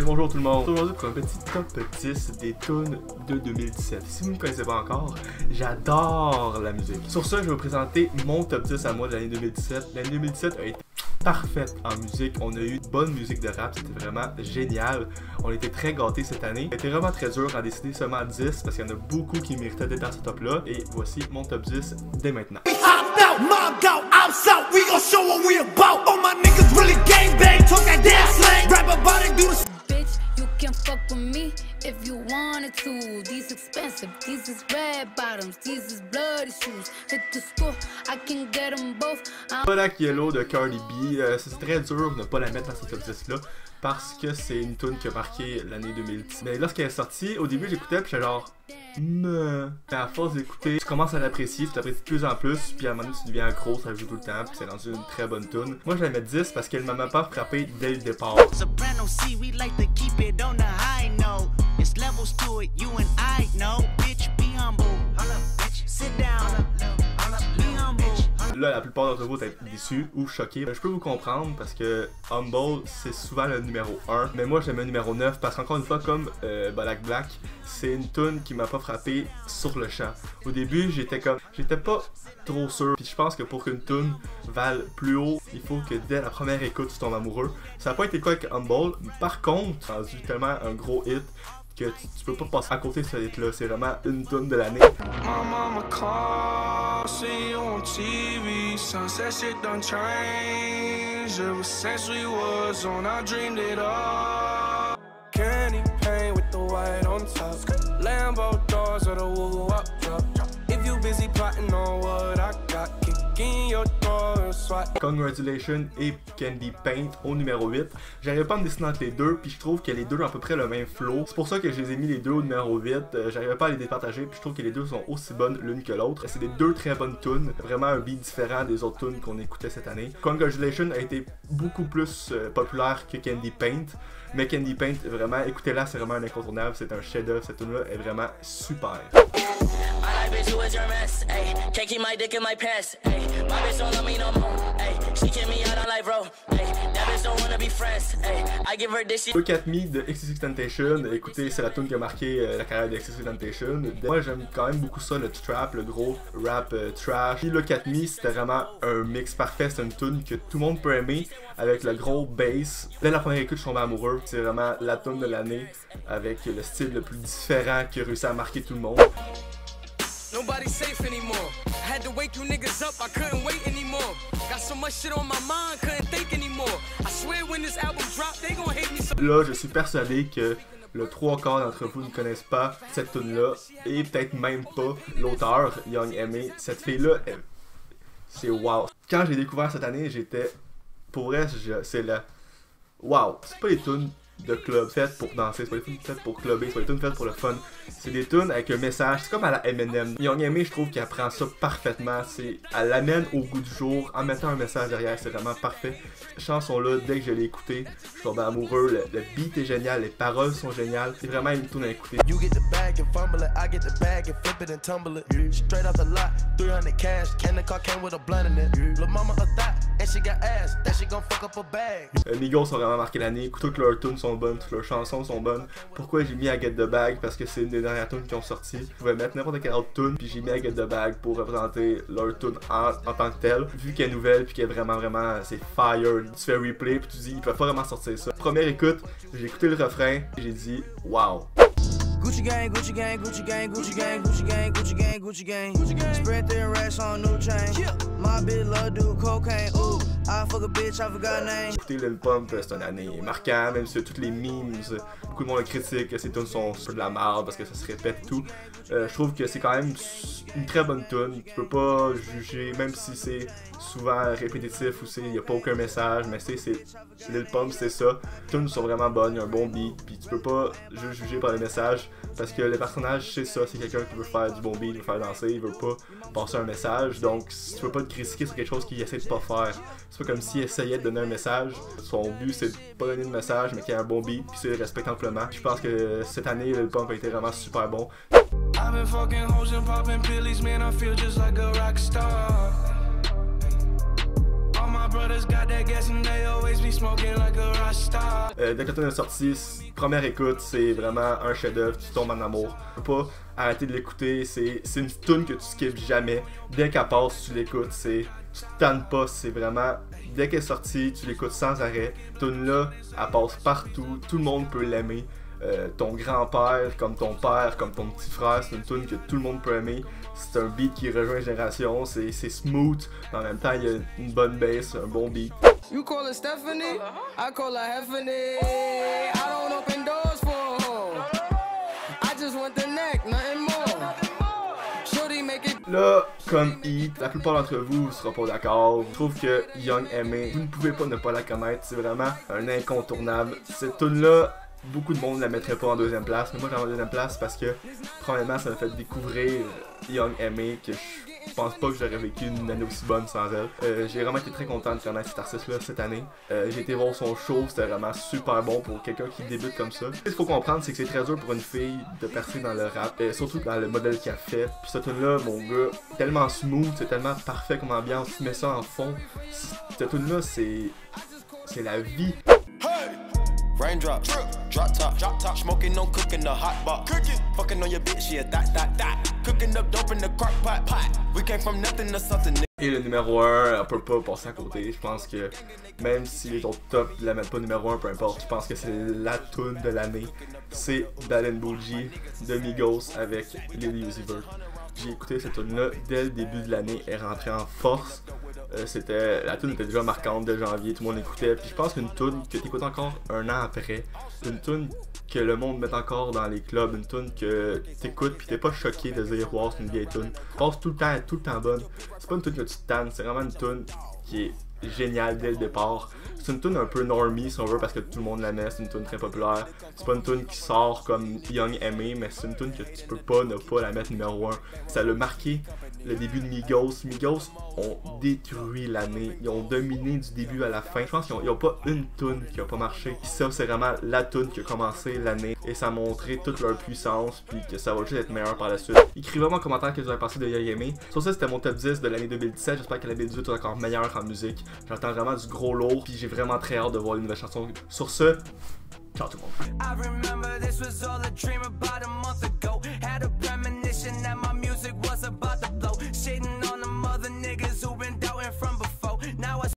Bonjour tout le monde, aujourd'hui pour un petit top 10 des tunes de 2017. Si vous ne me connaissez pas encore, j'adore la musique. Sur ce, je vais vous présenter mon top 10 à moi de l'année 2017. L'année 2017 a été parfaite en musique, on a eu de bonne musique de rap, c'était vraiment génial. On a été très gâtés cette année. C'était vraiment très dur d'en décider seulement 10 parce qu'il y en a beaucoup qui méritaient d'être dans ce top là. Et voici mon top 10 dès maintenant. If you wanted to, these expensive, these is red bottoms, these is bloody shoes. Hit the school, I can get them both. Black Yellow de Cardi B, c'est très dur de ne pas la mettre dans ce top 10 là parce que c'est une tune qui a marqué l'année 2010. Mais lorsqu'elle est sortie, au début j'écoutais puis j'étais genre à force d'écouter, tu commences à l'apprécier, tu l'apprécies de plus en plus, puis à un moment donné tu deviens accro, ça joue tout le temps, puis c'est rendu une très bonne tune. Moi je la mets 10 parce qu'elle m'a même pas frappé dès le départ. It's levels to it, you and I know. Bitch, be humble. Sit down. Be humble. Là, la plupart d'entre vous êtes déçus ou choqués. Je peux vous comprendre parce que Humble, c'est souvent le numéro 1. Mais moi, j'aime le numéro 9 parce qu'encore une fois, comme Black, c'est une tune qui m'a pas frappé sur le champ. Au début, j'étais pas trop sûr. Puis je pense que pour qu'une tune vale plus haut, il faut que dès la première écoute, tu tombes amoureux. Ça n'a pas été le cas avec Humble. Par contre, c'est rendu tellement un gros hit que tu peux pas passer à côté de ce hit là, c'est vraiment une tune de l'année. Congratulations et Candy Paint au numéro 8. J'arrive pas à me décider entre les deux, puis je trouve que les deux ont à peu près le même flow. C'est pour ça que je les ai mis les deux au numéro 8. J'arrive pas à les départager, puis je trouve que les deux sont aussi bonnes l'une que l'autre. C'est des deux très bonnes tunes, vraiment un beat différent des autres tunes qu'on écoutait cette année. Congratulations a été beaucoup plus populaire que Candy Paint. Mais Candy Paint, vraiment, écoutez-la, c'est vraiment un incontournable, c'est un chef-d'œuvre, cette tune-là est vraiment super. Look at Me de XXXTentacion, écoutez, c'est la tune qui a marqué la carrière de XXXTentacion. Moi, j'aime quand même beaucoup ça, le trap, le gros rap trash. Puis Look at Me, c'était vraiment un mix parfait, c'est une tune que tout le monde peut aimer, avec le gros bass. Dès la première écoute, je suis tombé amoureux. C'est vraiment la tune de l'année, avec le style le plus différent qui a réussi à marquer tout le monde. Nobody's safe anymore. I had to wake you niggas up, I couldn't wait anymore. Got so much shit on my mind, couldn't think anymore. I swear when this album drop, they gon' hate me so. Là, je suis persuadé que le 3/4 d'entre vous ne connaissent pas cette tune-là, et peut-être même pas l'auteur, Young M.A. Cette fille-là, c'est wow. Quand j'ai découvert cette année, j'étais, pour vrai, c'est la wow. C'est pas les tunes de club faites pour danser, c'est pas des tunes faites pour clubber, c'est pas des tunes faites pour le fun. C'est des tunes avec un message, c'est comme à la Eminem. Young M.A, je trouve qu'elle prend ça parfaitement, elle l'amène au goût du jour en mettant un message derrière, c'est vraiment parfait. Cette chanson-là, dès que je l'ai écoutée, je suis tombé amoureux, le beat est génial, les paroles sont géniales, c'est vraiment une tune à écouter. Migos ont vraiment marqué l'année, toutes leurs tunes sont bonnes, toutes leurs chansons sont bonnes. Pourquoi j'ai mis à Get the Bag? Parce que c'est une des dernières tunes qui ont sorti. Je pouvais mettre n'importe quelle autre tune, puis j'ai mis à Get the Bag pour représenter leur tune en tant que telle. Vu qu'elle est nouvelle, puis qu'elle est vraiment, c'est fire. Tu fais replay, puis tu dis, ils peuvent pas vraiment sortir ça. Première écoute, j'ai écouté le refrain, et j'ai dit, wow. Gucci gang, Gucci gang, Gucci gang, Gucci gang, Gucci gang, Gucci gang, Gucci gang, Gucci gang. Spread their racks on new chain. My bitch love do cocaine. Ooh, I fuck a bitch, I forgot name. Écoutez, Lil Pump, c'est une année marquante, même si toutes les memes, beaucoup de monde critique que ces tunes sont de la merde parce que ça se répète tout. Je trouve que c'est quand même une très bonne tune. Tu peux pas juger, même si c'est souvent répétitif ou il n'y a pas aucun message, mais c'est Lil Pump, c'est ça. Les tunes sont vraiment bonnes, il y a un bon beat, puis tu peux pas juger par les messages parce que le personnage, c'est ça, c'est quelqu'un qui veut faire du bon beat, il veut faire danser, il veut pas passer un message, donc tu peux pas te critiquer sur quelque chose qu'il essaie de pas faire. C'est pas comme s'il essayait de donner un message, son but c'est de pas donner de message, mais qu'il y ait un bon beat, puis c'est le respecte amplement. Je pense que cette année, Lil Pump a été vraiment super bon. I've been fucking hoes and popping pillies, man, I feel just like a rock star. All my Dès que la tune est sortie, première écoute, c'est vraiment un chef-d'œuvre, tu tombes en amour. Tu peux pas arrêter de l'écouter, c'est une tune que tu skippes jamais. Dès qu'elle passe, tu l'écoutes, tu te tannes pas, c'est vraiment... Dès qu'elle est sortie, tu l'écoutes sans arrêt. Cette tune-là, elle passe partout, tout le monde peut l'aimer. Ton grand-père, comme ton père, comme ton petit frère, c'est une tune que tout le monde peut aimer. C'est un beat qui rejoint les générations, c'est smooth, mais en même temps il y a une bonne bass, un bon beat. You call her Stephanie, I call her Heffany. I don't open doors for her. I just want the neck, nothing more. Shorty make it. Là, comme Heat, la plupart d'entre vous ne seront pas d'accord. Je trouve que Young M.A, vous ne pouvez pas ne pas la connaître, c'est vraiment un incontournable. Cette tune-là, beaucoup de monde la mettrait pas en deuxième place, mais moi je la mets en deuxième place parce que premièrement ça m'a fait découvrir Young M.A que je pense pas que j'aurais vécu une année aussi bonne sans elle. J'ai vraiment été très content de connaître cet artiste-là cette année. J'ai été voir son show, c'était vraiment super bon pour quelqu'un qui débute comme ça. Ce qu'il faut comprendre, c'est que c'est très dur pour une fille de percer dans le rap, surtout dans le modèle qu'elle fait. Puis cette tune-là, mon gars, tellement smooth, c'est tellement parfait comme ambiance, tu mets ça en fond. Cette tune-là, c'est la vie. Raindrops, drop top, smoking on cooking the hot box, fucking on your bitch, yeah, that, cooking up dope in the crock pot, we came from nothing to something. Et le numéro 1, on peut pas passer à côté. Je pense que même si les autres top la mettent pas numéro 1, peu importe, je pense que c'est la tune de l'année. C'est Bad and Bougie de Migos avec Lil Uzi Vert. J'ai écouté cette tune là dès le début de l'année, elle est rentrée en force. La tune était déjà marquante de janvier, tout le monde l'écoutait. Puis je pense qu'une tune que tu écoutes encore un an après, une tune que le monde met encore dans les clubs, une tune que tu écoutes puis t'es pas choqué de dire wow, c'est une vieille tune. Passe tout le temps bonne. C'est pas une tune que tu te tannes, c'est vraiment une tune qui est géniale dès le départ. C'est une tune un peu normie si on veut parce que tout le monde la met, c'est une tune très populaire. C'est pas une tune qui sort comme Young M.A, mais c'est une tune que tu peux pas ne pas la mettre numéro 1. Ça l'a marqué le début de Migos. Migos ont détruit l'année, ils ont dominé du début à la fin. Je pense qu'ils n'ont pas une tune qui a pas marché. Puis ça, c'est vraiment la tune qui a commencé l'année et ça a montré toute leur puissance puis que ça va juste être meilleur par la suite. Écrivez-moi en commentaire que vous avez pensé de Young M.A. Sur ça, c'était mon top 10 de l'année 2017. J'espère que l'année 2018 est encore meilleure en musique. J'entends vraiment du gros lourd puis j'ai vraiment très hâte de voir les nouvelles chansons. Sur ce, ciao tout le monde.